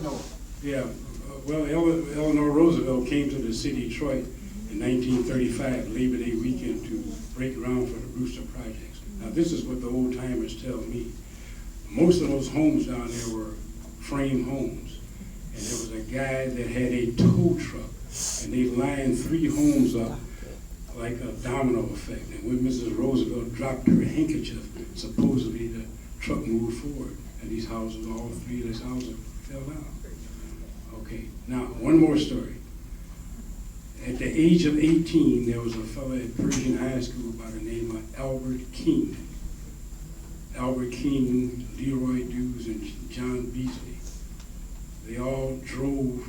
Eleanor. Yeah, well, Eleanor Roosevelt came to the city of Detroit in 1935, Labor Day weekend, to break ground for the Brewster projects. Now, this is what the old timers tell me. Most of those homes down there were frame homes, and there was a guy that had a tow truck, and they lined 3 homes up like a domino effect. And when Mrs. Roosevelt dropped her handkerchief, supposedly the truck moved forward, and these houses, all 3 of these houses, fell down. Okay, now one more story. At the age of 18, there was a fellow at Pershing High School by the name of Albert King. Albert King, Leroy Dews, and John Beasley. They all drove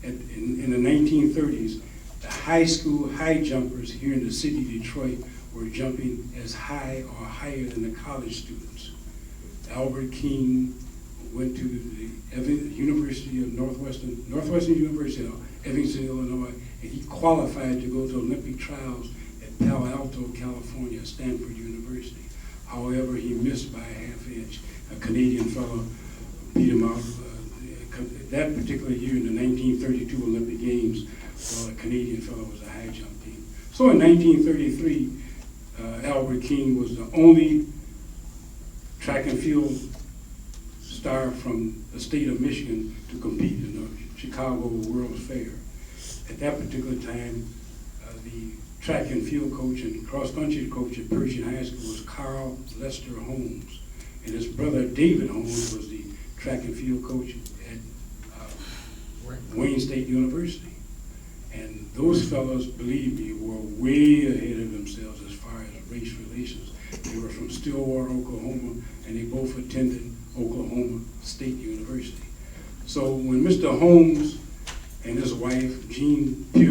in the 1930s. The high school high jumpers here in the city of Detroit were jumping as high or higher than the college students. Albert King went to the University of Northwestern University of Evanston, Illinois, and he qualified to go to Olympic trials at Palo Alto, California, Stanford University. However, he missed by a half inch. A Canadian fellow beat him out. That particular year in the 1932 Olympic Games, a Canadian fellow was a high jump team. So in 1933, Albert King was the only track and field star from the state of Michigan to compete in the Chicago World's Fair. At that particular time, the track and field coach and cross-country coach at Pershing High School was Carl Lester Holmes, and his brother David Holmes was the track and field coach at Wayne State University. And those fellows, believe me, were way ahead of themselves as far as race relations. They were from Stillwater, Oklahoma, and they both attended Oklahoma State University. So when Mr. Holmes and his wife, Jean Pierce,